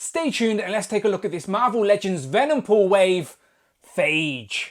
Stay tuned and let's take a look at this Marvel Legends Venompool wave, Phage.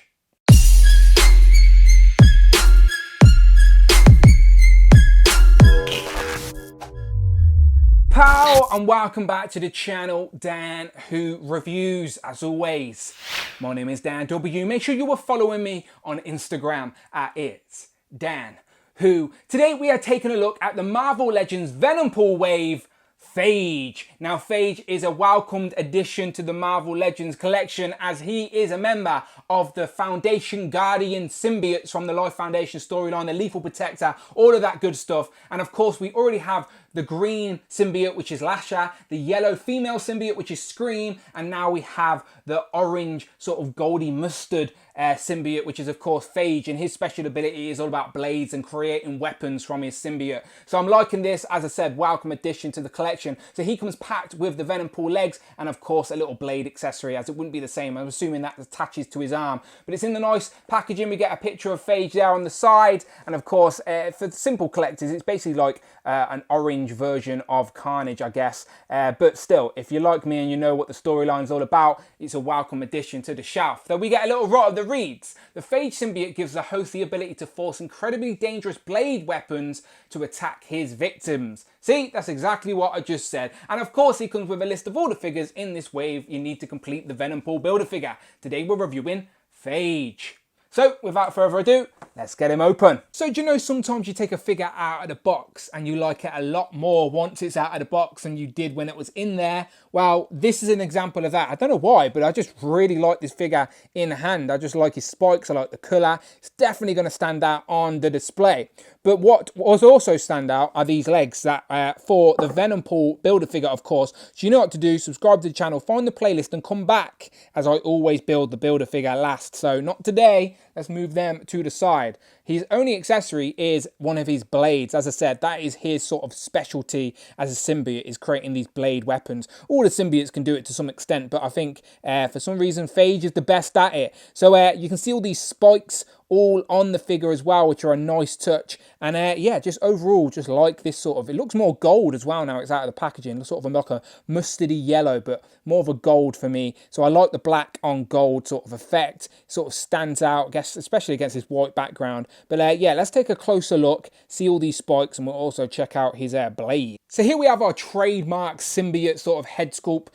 Pow and welcome back to the channel, Dan Who Reviews. As always, my name is Dan W. Make sure you are following me on Instagram at It's Dan Who. Today we are taking a look at the Marvel Legends Venompool wave, Phage. Now Phage is a welcomed addition to the Marvel Legends collection as he is a member of the Foundation Guardian symbiotes from the Life Foundation storyline, the Lethal Protector, all of that good stuff. And of course we already have the green symbiote, which is Lasher, the yellow female symbiote, which is Scream, and now we have the orange sort of goldy mustard symbiote, which is of course Phage, and his special ability is all about blades and creating weapons from his symbiote. So I'm liking this, as I said, welcome addition to the collection. So he comes packed with the Venompool legs and of course a little blade accessory, as it wouldn't be the same. I'm assuming that attaches to his arm, but it's in the nice packaging. We get a picture of Phage there on the side, and of course for simple collectors it's basically like an orange version of Carnage, I guess, but still, if you're like me and you know what the storyline's all about, it's a welcome addition to the shelf. Then we get a little rot of the reads. The Phage symbiote gives the host the ability to force incredibly dangerous blade weapons to attack his victims. See, that's exactly what I just said. And of course he comes with a list of all the figures in this wave you need to complete the Venompool Build-A-Figure. Today we're reviewing Phage. So without further ado, let's get him open. So do you know sometimes you take a figure out of the box and you like it a lot more once it's out of the box than you did when it was in there? Well, this is an example of that. I don't know why, but I just really like this figure in hand. I just like his spikes, I like the colour. It's definitely going to stand out on the display. But what was also stand out are these legs that for the Venompool Build-A-Figure, of course. So you know what to do, subscribe to the channel, find the playlist and come back as I always build the Build-A-Figure last. So not today, let's move them to the side. His only accessory is one of his blades. As I said, that is his sort of specialty as a symbiote, is creating these blade weapons. All the symbiotes can do it to some extent, but I think for some reason Phage is the best at it. So you can see all these spikes all on the figure as well, which are a nice touch. And yeah, just overall, just like this sort of, it looks more gold as well now it's out of the packaging. It's sort of like a mustardy yellow, but more of a gold for me. So I like the black on gold sort of effect. It sort of stands out, I guess, especially against this white background. But yeah, let's take a closer look, see all these spikes, and we'll also check out his blade. So here we have our trademark symbiote sort of head sculpt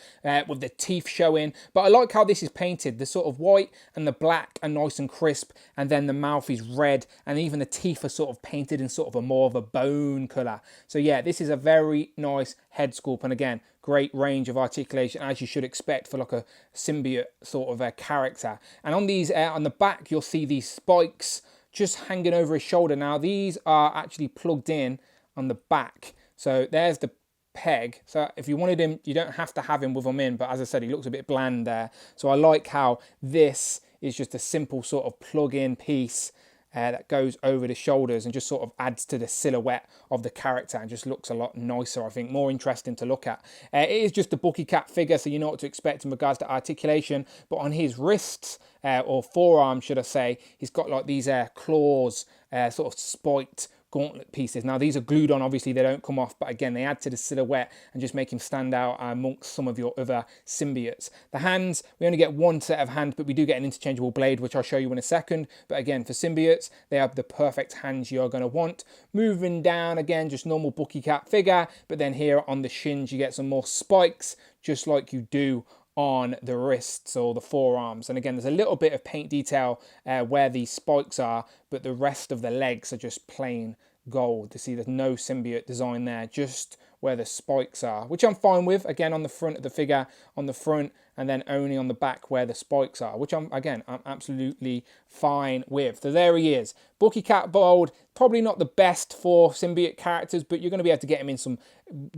with the teeth showing. But I like how this is painted. The sort of white and the black are nice and crisp, and then the mouth is red, and even the teeth are sort of painted in sort of a more of a bone colour. So yeah, this is a very nice head sculpt, and again, great range of articulation as you should expect for like a symbiote sort of a character. And on these on the back you'll see these spikes just hanging over his shoulder. Now these are actually plugged in on the back, so there's the peg. So if you wanted him, you don't have to have him with them in, but as I said, he looks a bit bland there. So I like how this is just a simple sort of plug-in piece that goes over the shoulders and just sort of adds to the silhouette of the character and just looks a lot nicer, I think, more interesting to look at. It is just a Bucky Cat figure, so you know what to expect in regards to articulation, but on his wrists, or forearms should I say, he's got like these claws, sort of spiked gauntlet pieces. Now these are glued on, obviously they don't come off, but again they add to the silhouette and just make him stand out amongst some of your other symbiotes. The hands, we only get one set of hands, but we do get an interchangeable blade, which I'll show you in a second. But again, for symbiotes, they have the perfect hands you're going to want. Moving down, again, just normal Bucky Cat figure, but then here on the shins you get some more spikes, just like you do on the wrists or the forearms. And again, there's a little bit of paint detail where these spikes are, but the rest of the legs are just plain gold. You see there's no symbiote design there, just where the spikes are, which I'm fine with. Again, on the front of the figure, on the front, and then only on the back where the spikes are, which I'm absolutely fine with. So there he is. Bucky Cat Bold, probably not the best for symbiote characters, but you're going to be able to get him in some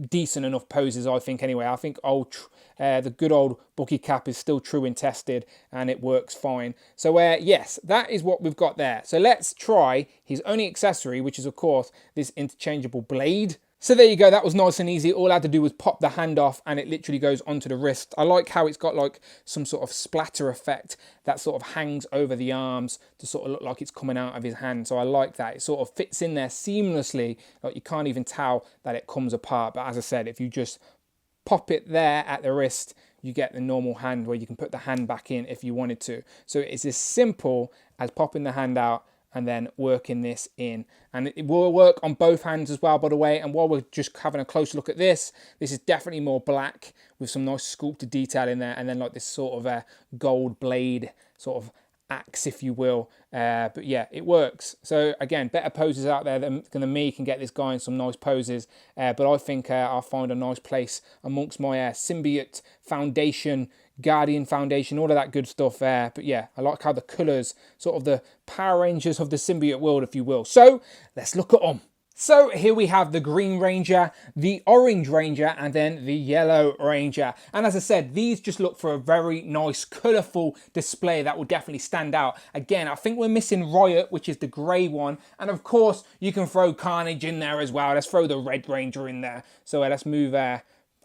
decent enough poses, I think, anyway. I think the good old Bucky Cap is still true and tested, and it works fine. So yes, that is what we've got there. So let's try his only accessory, which is, of course, this interchangeable blade. So there you go, that was nice and easy. All I had to do was pop the hand off and it literally goes onto the wrist. I like how it's got like some sort of splatter effect that sort of hangs over the arms to sort of look like it's coming out of his hand. So I like that. It sort of fits in there seamlessly, like you can't even tell that it comes apart. But as I said, if you just pop it there at the wrist, you get the normal hand where you can put the hand back in if you wanted to. So it's as simple as popping the hand out and then working this in. And it will work on both hands as well, by the way. And while we're just having a close look at this is definitely more black with some nice sculpted detail in there, and then like this sort of a gold blade sort of axe, if you will. But yeah, it works. So again, better poses out there than me can get this guy in some nice poses. But I think I'll find a nice place amongst my symbiote foundation, Guardian Foundation, all of that good stuff there. But yeah, I like how the colours, sort of the Power Rangers of the symbiote world, if you will. So let's look at them. So here we have the Green Ranger, the Orange Ranger, and then the Yellow Ranger. And as I said, these just look for a very nice, colourful display that will definitely stand out. Again, I think we're missing Riot, which is the grey one. And of course, you can throw Carnage in there as well. Let's throw the Red Ranger in there. So let's move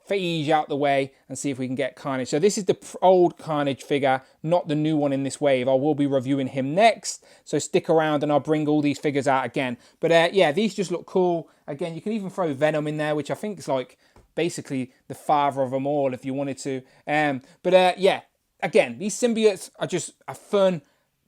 Phage out the way and see if we can get Carnage. So this is the old Carnage figure, not the new one in this wave. I will be reviewing him next, so stick around and I'll bring all these figures out again. But yeah, these just look cool. Again, you can even throw Venom in there, which I think is like basically the father of them all if you wanted to. But yeah, again, these symbiotes are just a fun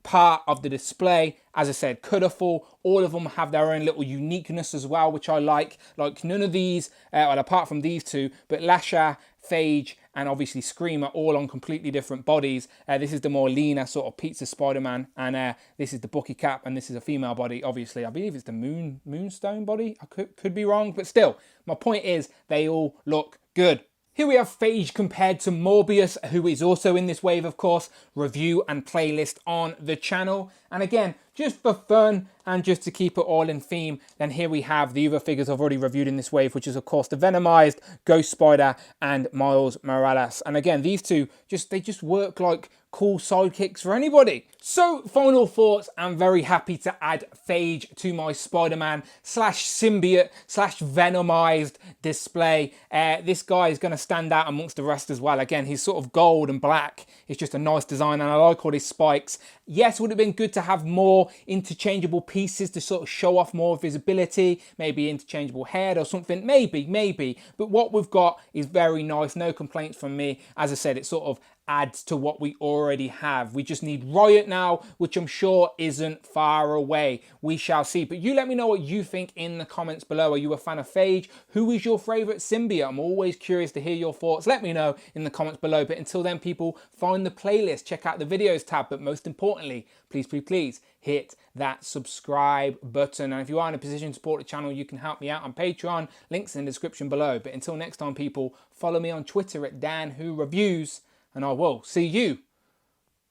part of the display. As I said, colourful. All of them have their own little uniqueness as well, which I like. Like none of these, well, apart from these two, but Lasher, Phage, and obviously Scream are all on completely different bodies. This is the more leaner sort of pizza Spider-Man, and this is the Bucky Cap, and this is a female body. Obviously, I believe it's the Moonstone body. I could be wrong, but still, my point is they all look good. Here we have Phage compared to Morbius, who is also in this wave, of course. Review and playlist on the channel. And again, just for fun and just to keep it all in theme, then here we have the other figures I've already reviewed in this wave, which is, of course, the Venomized Ghost Spider and Miles Morales. And again, these two, they just work like cool sidekicks for anybody. So, final thoughts, I'm very happy to add Phage to my Spider-Man / symbiote / Venomized display. This guy is going to stand out amongst the rest as well. Again, he's sort of gold and black. It's just a nice design, and I like all his spikes. Yes, would have been good to have more interchangeable pieces to sort of show off more visibility, maybe interchangeable head or something, maybe. But what we've got is very nice, no complaints from me. As I said, it sort of adds to what we already have. We just need Riot now, which I'm sure isn't far away. We shall see. But you let me know what you think in the comments below. Are you a fan of Phage? Who is your favourite symbiote? I'm always curious to hear your thoughts. Let me know in the comments below. But until then, people, find the playlist, check out the videos tab. But most importantly, please hit that subscribe button. And if you are in a position to support the channel, you can help me out on Patreon. Links in the description below. But until next time, people, follow me on Twitter at DanWhoReviews. And I will see you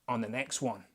on the next one.